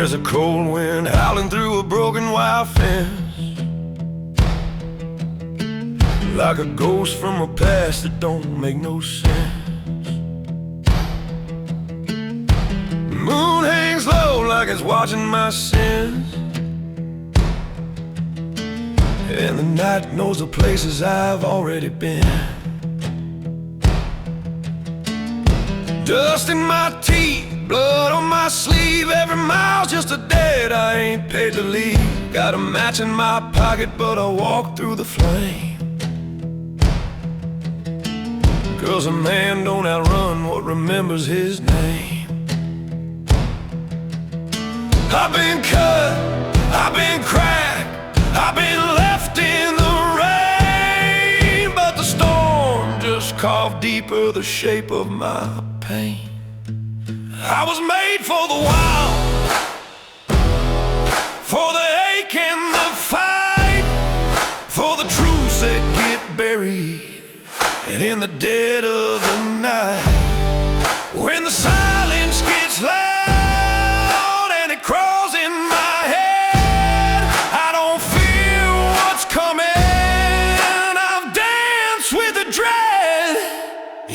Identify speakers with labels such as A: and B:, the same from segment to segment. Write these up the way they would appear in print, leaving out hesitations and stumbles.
A: There's a cold wind howling through a broken wire fence, like a ghost from a past that don't make no sense. Moon hangs low like it's watching my sins, and the night knows the places I've already been. Dust in my teeth, blood on my sleeve, every mile's just a debt I ain't paid to leave. Got a match in my pocket, but I walk through the flame. 'Cause a man don't outrun what remembers his name. I've been cut, I've been cracked, I've been left in the rain, but the storm just carved deeper the shape of my pain. I was made for the wild, for the ache and the fight, for the truths that get buried, and in the dead of the night, when the silence gets loud and it crawls in my head, I don't fear what's coming, I've danced with the dread.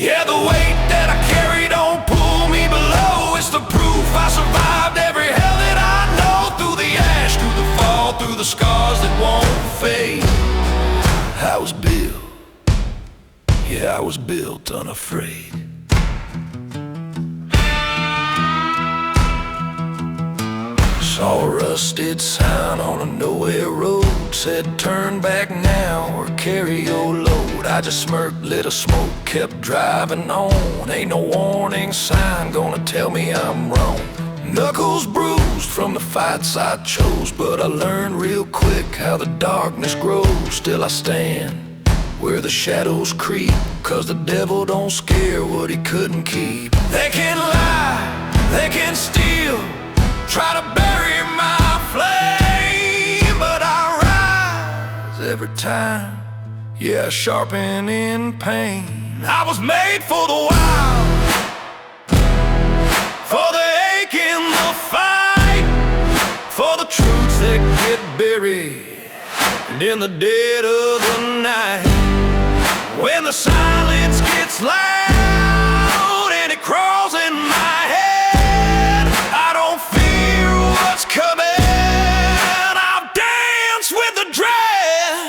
A: Yeah, the weight that I carry don't pull me below, it's the proof I survived every hell that I know, through the ash, through the fall, through the scars that won't fade. I was built, yeah, I was built unafraid. Saw a rusted sign on a nowhere road, said turn back now or carry your load. I just smirked, lit a smoke, kept driving on. Ain't no warning sign gonna tell me I'm wrong. Knuckles bruised from the fights I chose, but I learned real quick how the darkness grows. Still I stand where the shadows creep, 'cause the devil don't scare what he couldn't keep. They can lie, they can steal, try to bury my flame, but I rise every time, yeah, sharpen in pain. I was made for the wild, for the ache in the fight, for the truths that get buried, and in the dead of the night, when the silence gets loud and it crawls in my head, I don't fear what's coming, I've danced with the dread.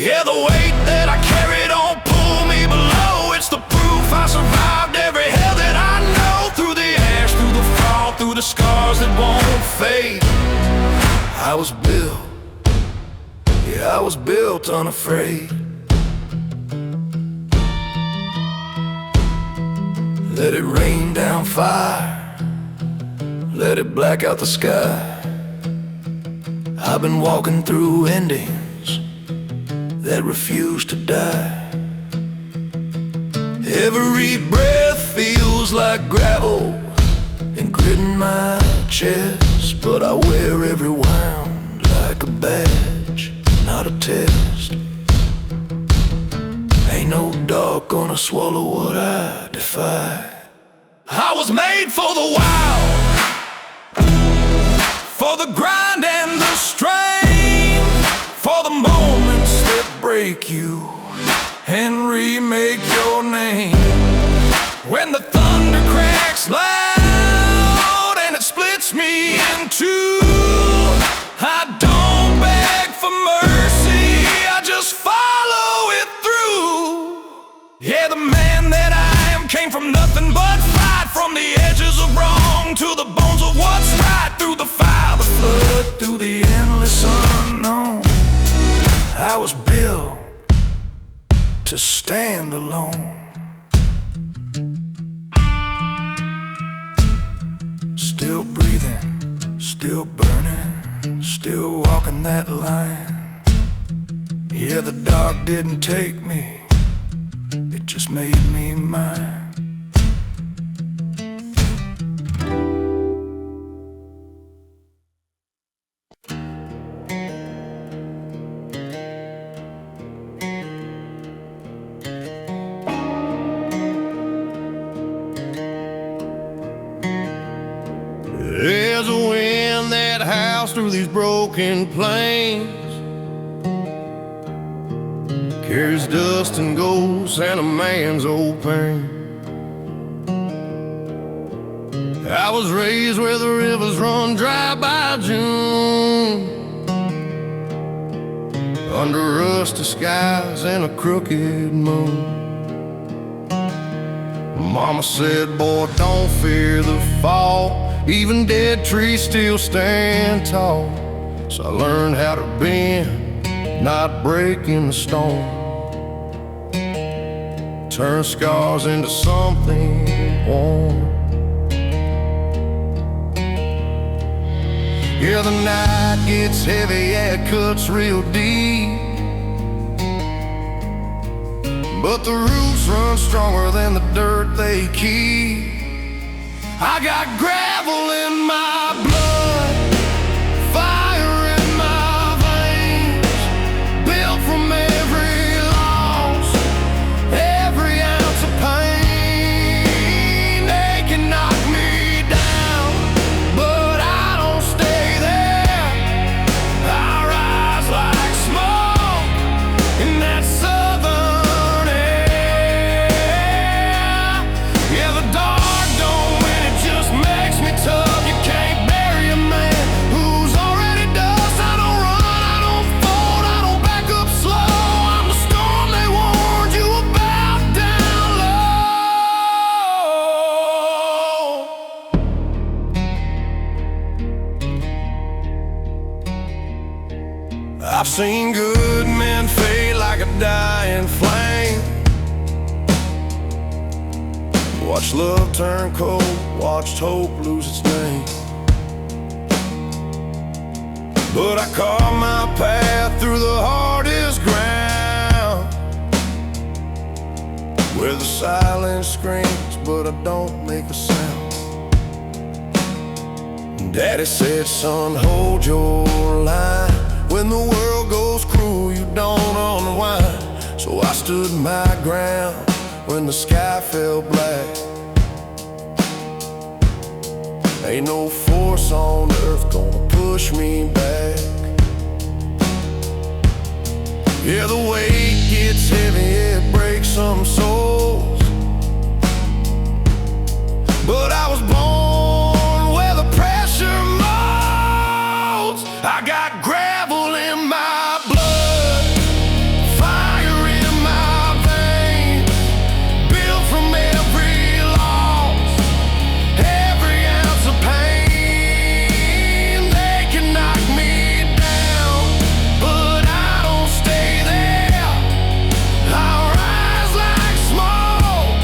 A: Yeah, the weight that I carry don't pull me below, it's the proof I survived every hell that I know, through the ash, through the fall, through the scars that won't fade. I was built, yeah, I was built unafraid. Let it rain down fire, let it black out the sky. I've been walking through endings that refuse to die. Every breath feels like gravel and grit in my chest, but I wear every wound like a badge, not a test. Ain't no dog gonna swallow what I defy. I was made for the wild, for the grind and the strain, for the moments that break you and remake your name. When the thunder cracks loud and it splits me in two, I don't beg for mercy, I just follow it through. Yeah, the man that I am came from nothing but fight, from the edges of wrong to the bones of what's right, through the fire, the flood, through the endless unknown. I was built to stand alone. Still breathing, still burning, still walking that line. Yeah, the dark didn't take me, it just made me mine.
B: There's a wind
A: through these broken plains, carries dust and ghosts and a man's old pain. I was raised where the rivers run dry by June, under rusty skies and a crooked moon. Mama said, boy, don't fear the fall, even dead trees still stand tall. So I learned how to bend, not break in the storm, turn scars into something warm. Yeah, the night gets heavy, yeah, it cuts real deep, but the roots run stronger than the dirt they keep. I got gravel in my blood, fire in my veins, built from every loss, every ounce of pain. They can knock me down, but I don't stay there. I rise like smoke in that southern air. Yeah, the dark don't win, it just makes me tough. You can't bury a man who's already dust. I don't run, I don't fold, I don't back up slow. I'm the storm they warned you about down low. I've seen good men fade like a dying flame, watched love turn cold, watched hope lose its name. But I carved my path through the hardest ground, where the silence screams but I don't make a sound. Daddy said, son, hold your line. When the world goes cruel, you don't unwind. So I stood my ground when the sky fell black. Ain't no force on earth gonna push me back. Yeah, the weight gets heavy, it breaks some souls, but I was born where the pressure molds. I got gravel in my blood, fire in my veins, built from every loss, every ounce of pain. They can knock me down, but I don't stay there. I rise like smoke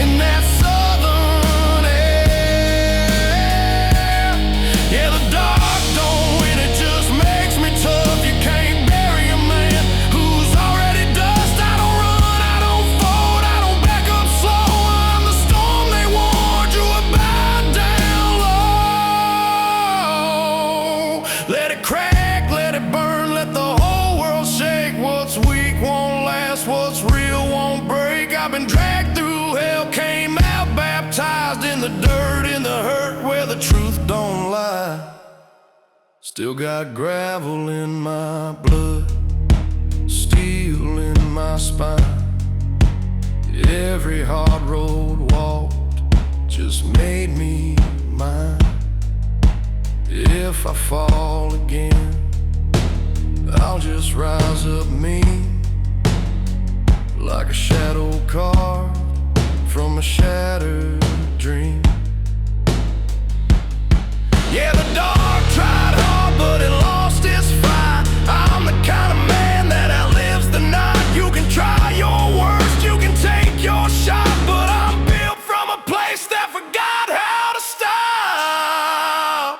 A: in that southern air. Yeah, the dark don't win, it just makes me tough. You can't bury a man who's already dust. I don't run, I don't fold, I don't back up slow. I'm the storm they warned you about down low. Let it crack, let it burn, let the whole world shake. What's weak won't last, what's real won't break. I've been dragged through hell, came out baptized in the dirt, in the hurt where the truth don't lie. Still got gravel in my blood, steel in my spine. Every hard road walked just made me mine. If I fall again, I'll just rise up mean, like a shadow carved from a shattered dream. Yeah, the dark tried hard, but it lost its fight. I'm the kind of man that outlives the night. You can try your worst, you can take your shot, but I'm built from a place that forgot how to stop.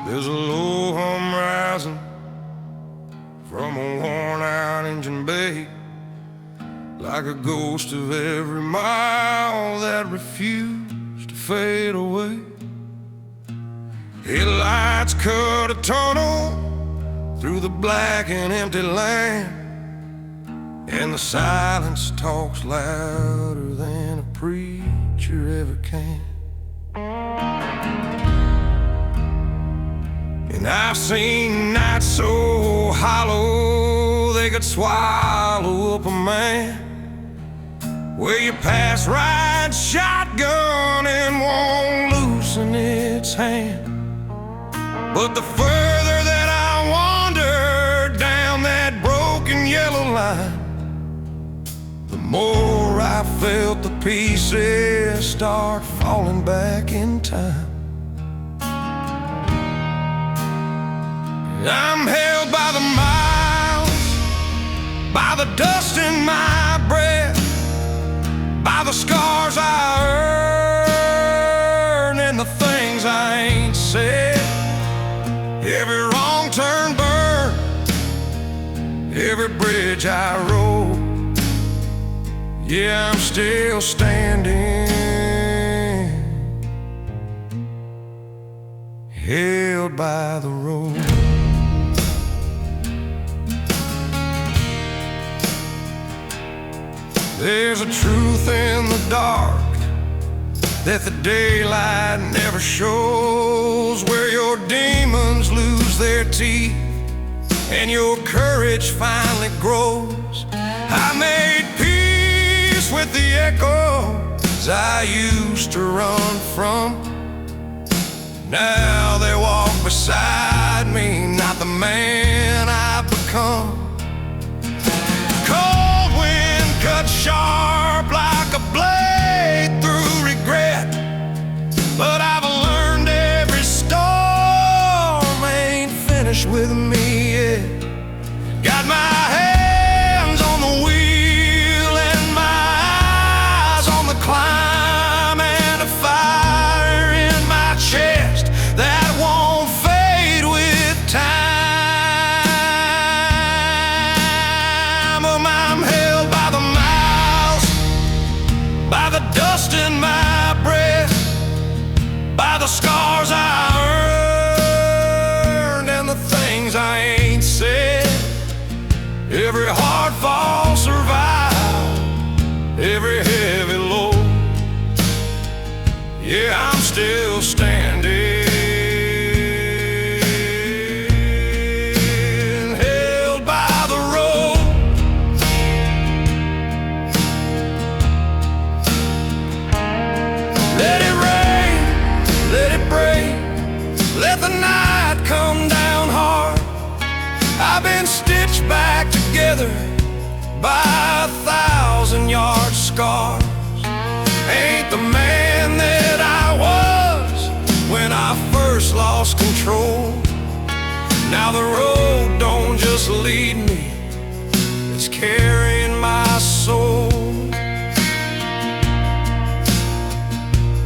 A: There's a low hum rising from a worn-out engine bay, like a ghost of every mile that refused to fade away. Headlights cut a tunnel through the black and empty land, and the silence talks louder than a preacher ever can. And I've seen nights so hollow they could swallow up a man, where you pass right shotgun and won't loosen its hand. But the further that I wandered down that broken yellow line, the more I felt the pieces start falling back in time. I'm held by the miles, by the dust in my breath, by the scars I earned and the things I ain't said. Every wrong turn burned, every bridge I rode. Yeah, I'm still standing, held by the road. There's a truth in the dark that the daylight never shows, where your demons lose their teeth and your courage finally grows. I made peace with the echoes I used to run from. Now they walk beside me, not the man I've become. Cold wind cut sharp like a blade through regret, but I've learned every storm ain't finished with me yet. Got my hands on the wheel and my eyes on the climb, and a fire in my chest that won't fade with time. I'm held by the miles, by the dust in my breath, by the scars I earned and the things I ain't said. Every hard fall survived, every heavy load. Yeah, I'm still standing, held by the road. Let it rain, let it break, let the night come down hard. I've been stitched back together by 1,000-yard scars. Ain't the man that I was when I first lost control. Now the road don't just lead me, it's carrying my soul.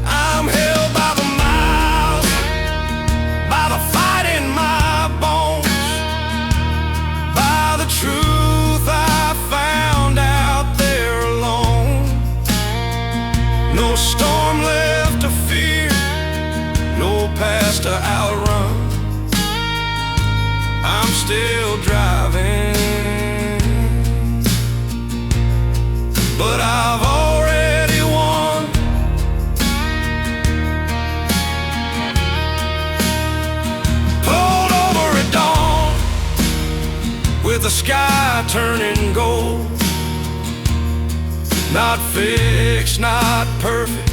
A: I'm held by the miles, by the fight in my bones, by the truth I found out there alone. No storm left to fear, no past to outrun. I'm still driving, but I've already won. Pulled over at dawn, with the sky turning gold. Not fixed, not perfect,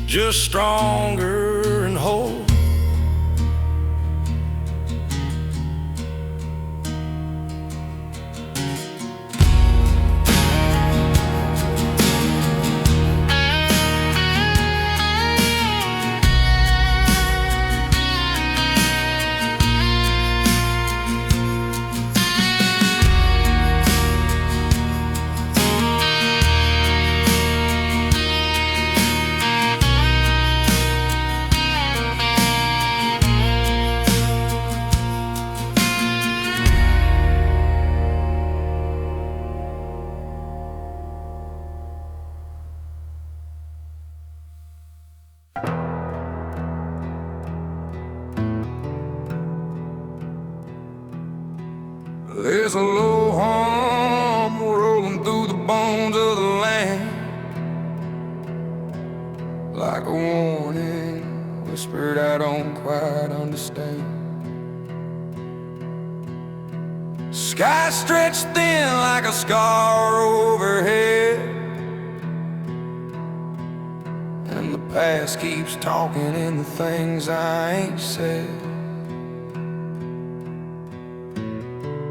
A: just stronger and whole. There's a low hum rolling through the bones of the land, like a warning whispered I don't quite understand. Sky stretched thin like a scar overhead, and the past keeps talking in the things I ain't said.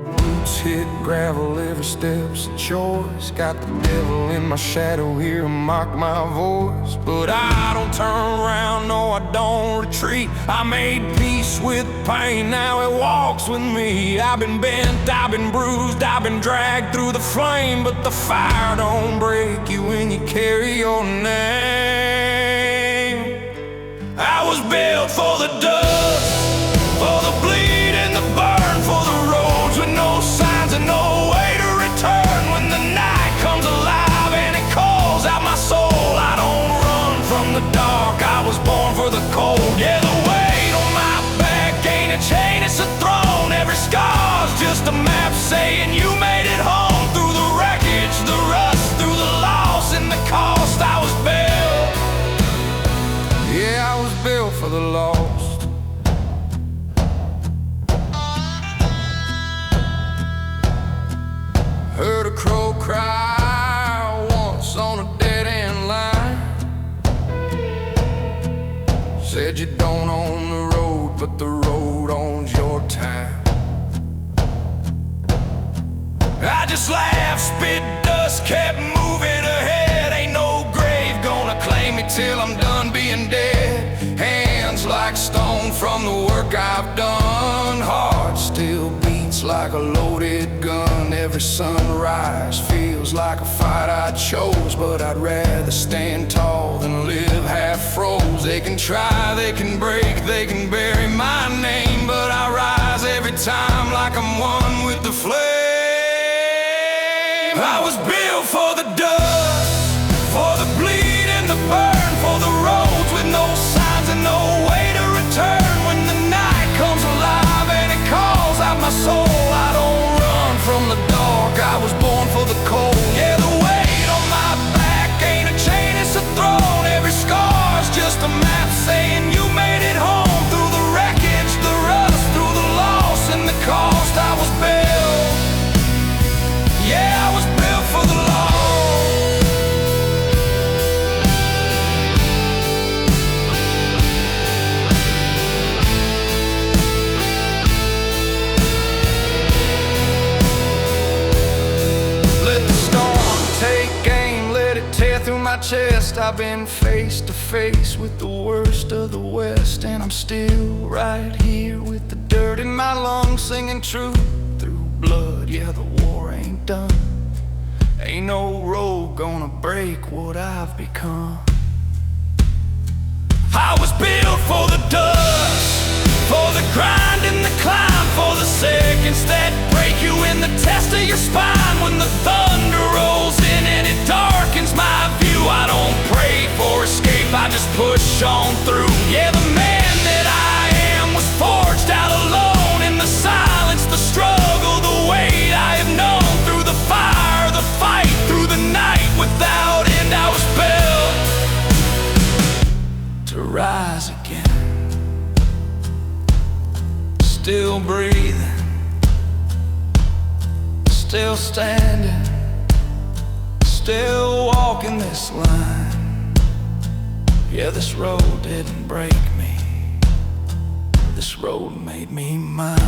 A: Roots hit gravel, every step's a choice. Got the devil in my shadow here, mock my voice. But I don't turn around, no I don't retreat. I made peace with pain, now it walks with me. I've been bent, I've been bruised, I've been dragged through the flame, but the fire don't break you when you carry your name. I was built for the dust, for the bleed and the burn, for the roads with no signs and no way to return. When the night comes alive and it calls out my soul, I don't run from the dark, I was born for the cold. Yeah, the weight on my back ain't a chain, it's a throne. Every scar's just a map saying you made it home. Through the wreckage, the rust, through the loss and the cost, I was built. Yeah, I was built for the lost. Heard a crow cry once on a dead-end line. Said you don't own the road, but the road owns your time. I just laughed, spit dust, kept moving ahead. Ain't no grave gonna claim me till I'm done being dead. Hands like stone from the work I've done. Heart still beats like a loaded gun. Every sunrise feels like a fight I chose, but I'd rather stand tall than live half froze. They can try, they can break, they can bury my name, but I rise every time like I'm one with the flame. I was built for the dust, for the bleed and the burn, for the roads with no signs and no way to return. When the night comes alive and it calls out my soul, I don't run from the dark, I was born for the cold. Yeah, the weight on my back ain't a chain, it's a throne. Every scar's just a map saying you made it home. Through the wreckage, the rust, through the loss and the cost, I was built. Yeah, I was built for the lost. Let the storm take aim, let it tear through my chest. I've been face to face with the worst of the West, and I'm still right here with the dirt in my lungs, singing truth through blood. Yeah, the war ain't done. Ain't no road gonna break what I've become. I was built for the dust, for the grind and the climb, for the seconds that break you in the test of your spine. When the thunder rolls in and it darkens my view, I don't pray for escape, I just push on through. Yeah, the man that I am was forged out alone in the silence, the struggle, the weight I have known. Through the fire, the fight, through the night without end, I was built to rise again. Still breathing, still standing, still walking this line. Yeah, this road didn't break me, this road made me mine.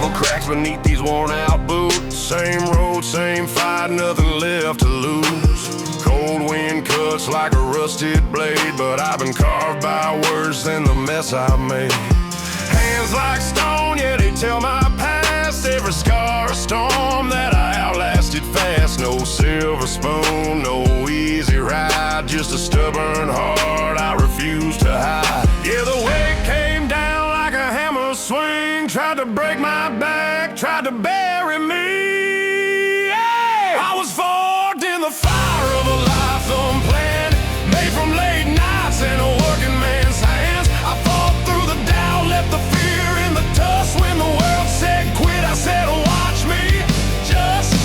A: Gravel cracks beneath these worn out boots. Same road, same fight, nothing left to lose. Cold wind cuts like a rusted blade, but I've been carved by worse than the mess I've made. Hands like stone, yeah, they tell my past. Every scar a storm that I outlasted fast. No silver spoon, no easy ride, just a stubborn heart I refuse to hide. Yeah, the weight came down like a hammer swing, tried to break my back, tried to bury me. Hey! I was forged in the fire of a life unplanned, made from late nights and a working man's hands. I fought through the doubt, left the fear in the dust. When the world said quit, I said watch me just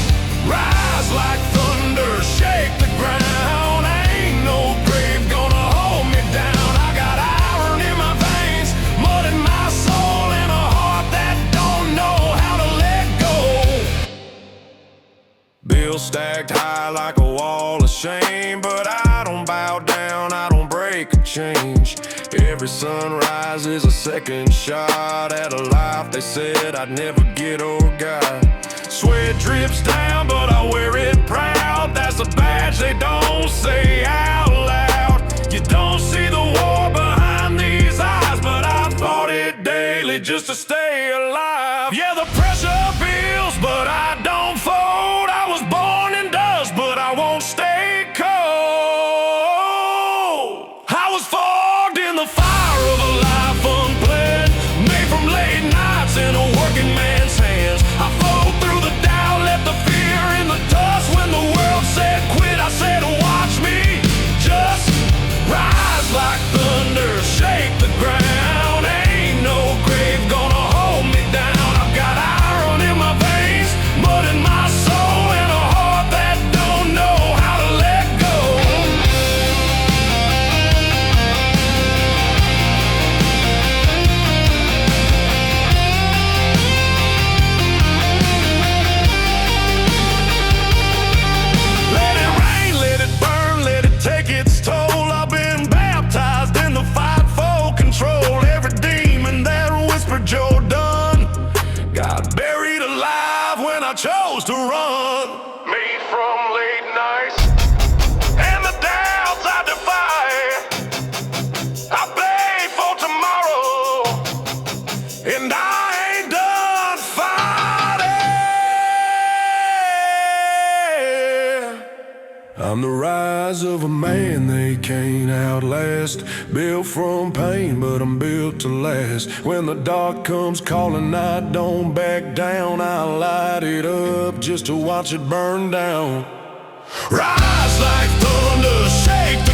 A: rise like thunder, shake the ground. Ain't no grave gonna hold me down. I got iron in my veins, mud in my soul, and a heart that don't know how to let go. Bills stacked high like a wall of shame, but I don't bow down, I don't break or change. Every sunrise is a second shot at a life they said I'd never get or got. Sweat drips down, but I wear it proud. That's a badge they don't say out loud. You don't see the war behind these eyes, but I fought it daily just to stay alive. Yeah, the pressure builds, but I don't fold. I was born in dust, but I won't stay cold. I was forged in the fire of a life unplanned, made from late nights in a working man's hands. I fought through the doubt, left the fear in the dust. When the world said quit, I said watch me just rise like thunder, shake the ground. Ain't no grave gonna hold me down. I've got iron in my veins, mud in my soul, and a heart that don't know how to let go. Let it rain, let it burn, let it take its toll. I've been baptized in the fight for control. Every demon that whispered you're done got buried alive when I chose to run. Made from late nights and the doubts I defy. I play for tomorrow, and I ain't done fighting. I'm the rise of a man they can't outlast. Built from pain, but I'm built to last. When the dark comes calling, I don't back down. I light it up just to watch it burn down. Rise like thunder, shake the